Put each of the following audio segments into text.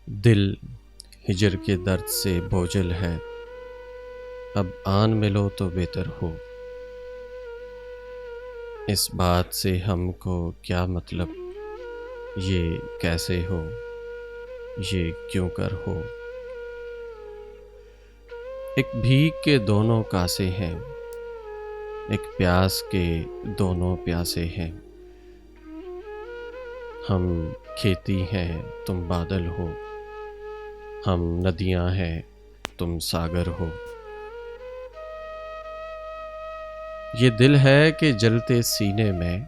دل ہجر کے درد سے بوجھل ہے، اب آن ملو تو بہتر ہو۔ اس بات سے ہم کو کیا مطلب، یہ کیسے ہو، یہ کیوں کر ہو۔ ایک بھیگ کے دونوں کاسے ہیں، ایک پیاس کے دونوں پیاسے ہیں۔ ہم کھیتی ہیں تم بادل ہو، ہم ندیاں ہیں تم ساگر ہو۔ یہ دل ہے کہ جلتے سینے میں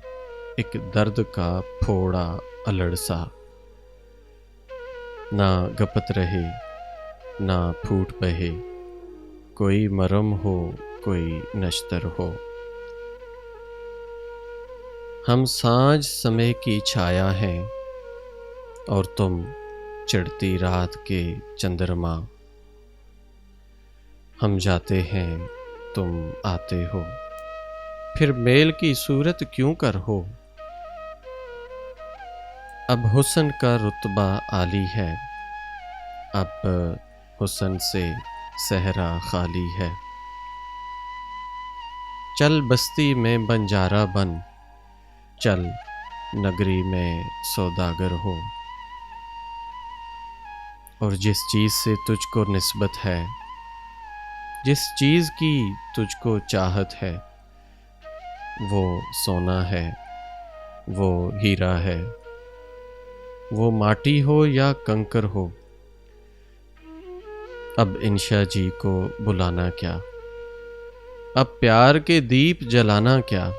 ایک درد کا پھوڑا الڑ سا، نہ گپت رہے نہ پھوٹ بہے، کوئی مرم ہو کوئی نشتر ہو۔ ہم سانجھ سمے کی چھایا ہیں اور تم چڑھتی رات کے چندرما۔ ہم جاتے ہیں تم آتے ہو، پھر میل کی صورت کیوں کر ہو۔ اب حسن کا رتبہ عالی ہے، اب حسن سے صحرا خالی ہے۔ چل بستی میں بنجارا بن، چل نگری میں سوداگر ہو۔ اور جس چیز سے تجھ کو نسبت ہے، جس چیز کی تجھ کو چاہت ہے، وہ سونا ہے وہ ہیرا ہے، وہ ماٹی ہو یا کنکر ہو۔ اب انشا جی کو بلانا کیا، اب پیار کے دیپ جلانا کیا،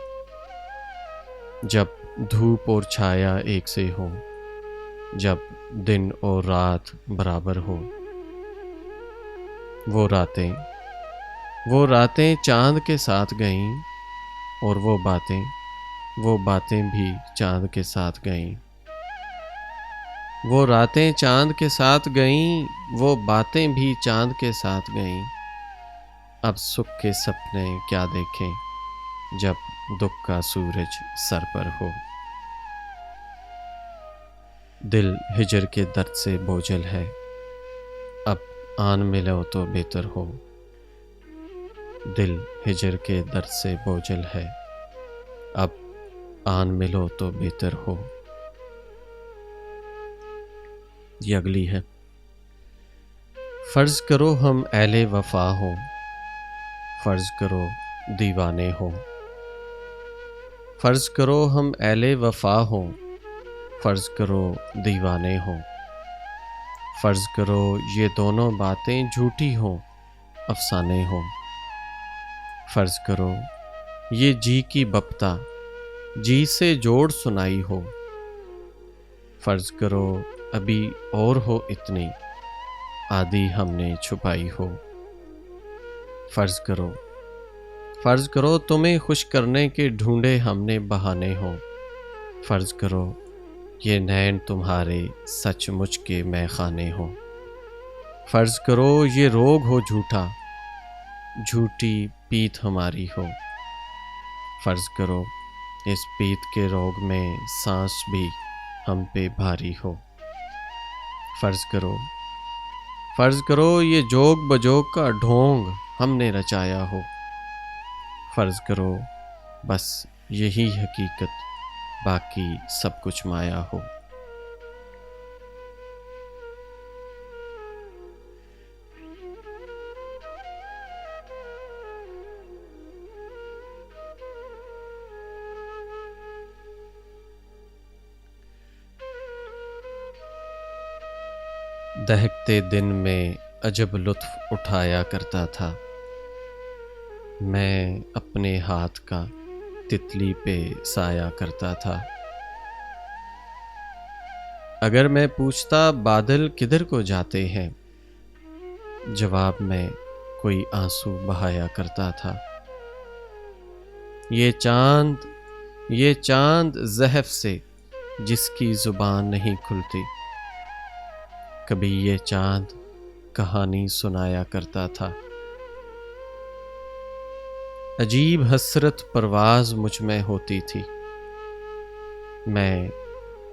جب دھوپ اور چھایا ایک سے ہو، جب دن اور رات برابر ہو۔ وہ راتیں چاند کے ساتھ گئیں، اور وہ باتیں بھی چاند کے ساتھ گئیں۔ وہ راتیں چاند کے ساتھ گئیں، وہ باتیں بھی چاند کے ساتھ گئیں۔ اب سکھ کے سپنے کیا دیکھیں، جب دکھ کا سورج سر پر ہو۔ دل ہجر کے درد سے بوجھل ہے، اب آن ملو تو بہتر ہو۔ دل ہجر کے درد سے بوجھل ہے، اب آن ملو تو بہتر ہو۔ یہ اگلی ہے۔ فرض کرو ہم اہل وفا ہوں، فرض کرو دیوانے ہوں۔ فرض کرو ہم اہل وفا ہوں، فرض کرو دیوانے ہوں۔ فرض کرو یہ دونوں باتیں جھوٹی ہوں، افسانے ہوں۔ فرض کرو یہ جی کی بپتا جی سے جوڑ سنائی ہو۔ فرض کرو ابھی اور ہو اتنی آدھی ہم نے چھپائی ہو۔ فرض کرو تمہیں خوش کرنے کے ڈھونڈے ہم نے بہانے ہوں۔ فرض کرو یہ نین تمہارے سچ مچ کے مے خانے ہوں۔ فرض کرو یہ روگ ہو جھوٹا، جھوٹی پیت ہماری ہو۔ فرض کرو اس پیت کے روگ میں سانس بھی ہم پہ بھاری ہو۔ فرض کرو یہ جوگ بجوگ کا ڈھونگ ہم نے رچایا ہو۔ فرض کرو بس یہی حقیقت باقی سب کچھ مایا ہو۔ دہکتے دن میں عجب لطف اٹھایا کرتا تھا میں، اپنے ہاتھ کا تتلی پہ سایہ کرتا تھا۔ اگر میں پوچھتا بادل کدھر کو جاتے ہیں، جواب میں کوئی آنسو بہایا کرتا تھا۔ یہ چاند زحف سے جس کی زبان نہیں کھلتی، کبھی یہ چاند کہانی سنایا کرتا تھا۔ عجیب حسرت پرواز مجھ میں ہوتی تھی، میں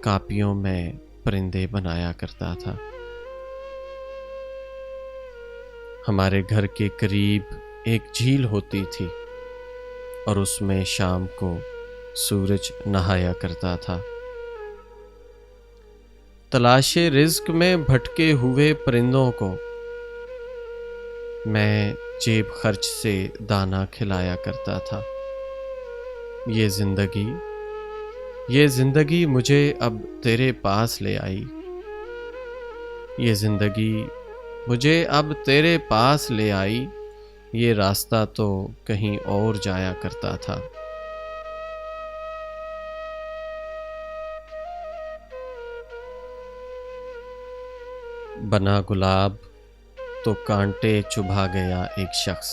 کاپیوں میں پرندے بنایا کرتا تھا۔ ہمارے گھر کے قریب ایک جھیل ہوتی تھی اور اس میں شام کو سورج نہایا کرتا تھا۔ تلاش رزق میں بھٹکے ہوئے پرندوں کو میں جیب خرچ سے دانہ کھلایا کرتا تھا۔ یہ زندگی مجھے اب تیرے پاس لے آئی، یہ زندگی مجھے اب تیرے پاس لے آئی، یہ راستہ تو کہیں اور جایا کرتا تھا۔ بنا گلاب تو کانٹے چبھا گیا ایک شخص،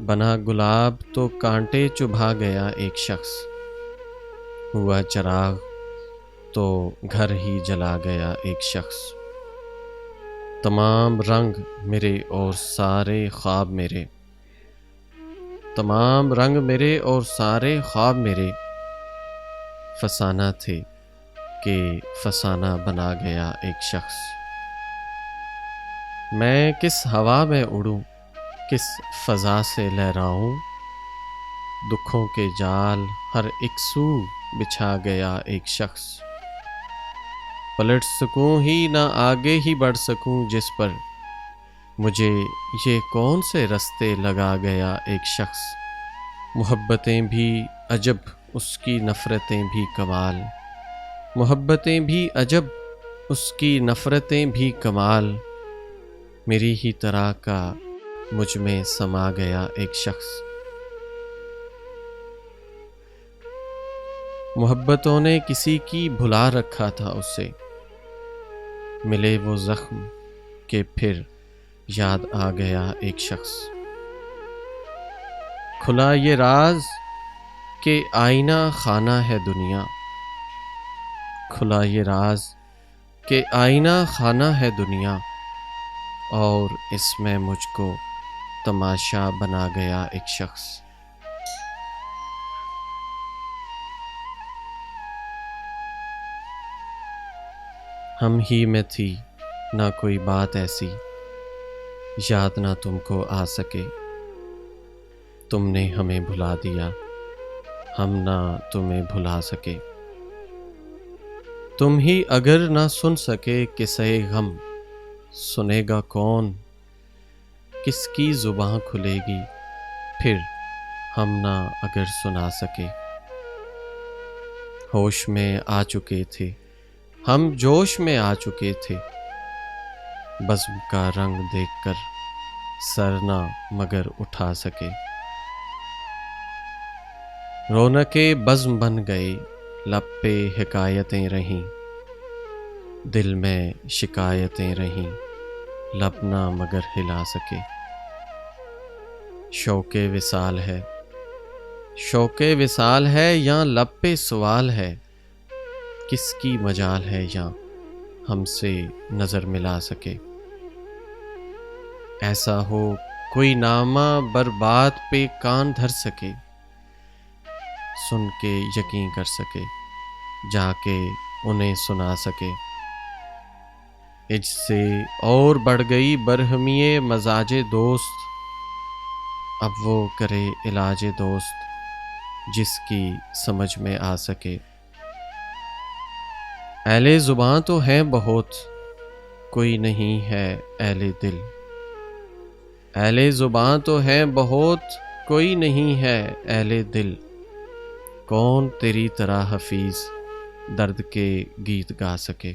بنا گلاب تو کانٹے چبھا گیا ایک شخص، ہوا چراغ تو گھر ہی جلا گیا ایک شخص۔ تمام رنگ میرے اور سارے خواب میرے، تمام رنگ میرے اور سارے خواب میرے فسانہ تھے کہ فسانہ بنا گیا ایک شخص۔ میں کس ہوا میں اڑوں، کس فضا سے لہراؤں، دکھوں کے جال ہر ایک سو بچھا گیا ایک شخص۔ پلٹ سکوں ہی نہ آگے ہی بڑھ سکوں جس پر، مجھے یہ کون سے رستے لگا گیا ایک شخص۔ محبتیں بھی عجب اس کی نفرتیں بھی کمال، محبتیں بھی عجب اس کی نفرتیں بھی کمال، میری ہی طرح کا مجھ میں سما گیا ایک شخص۔ محبتوں نے کسی کی بھلا رکھا تھا اسے، ملے وہ زخم کہ پھر یاد آ گیا ایک شخص۔ کھلا یہ راز کہ آئینہ خانہ ہے دنیا، کھلا یہ راز کہ آئینہ خانہ ہے دنیا، اور اس میں مجھ کو تماشا بنا گیا ایک شخص۔ ہم ہی میں تھی نہ کوئی بات ایسی، یاد نہ تم کو آ سکے، تم نے ہمیں بھلا دیا، ہم نہ تمہیں بھلا سکے۔ تم ہی اگر نہ سن سکے قصے غم، سنے گا کون، کس کی زباں کھلے گی پھر ہم نہ اگر سنا سکے۔ ہوش میں آ چکے تھے ہم، جوش میں آ چکے تھے، بزم کا رنگ دیکھ کر سر نہ مگر اٹھا سکے۔ رونقیں بزم بن گئے، لب پہ حکایتیں رہیں، دل میں شکایتیں رہیں، لب نہ مگر ہلا سکے۔ شوق وصال ہے، شوق وصال ہے یا لب پہ سوال ہے، کس کی مجال ہے یا ہم سے نظر ملا سکے۔ ایسا ہو کوئی نامہ برباد پہ کان دھر سکے، سن کے یقین کر سکے، جا کے انہیں سنا سکے۔ اج سے اور بڑھ گئی برہمی مزاج دوست، اب وہ کرے علاج دوست جس کی سمجھ میں آ سکے۔ اہل زباں تو ہیں بہت، کوئی نہیں ہے اہل دل، اہل زباں تو ہیں بہت، کوئی نہیں ہے اہل دل، کون تیری طرح حفیظ درد کے گیت گا سکے۔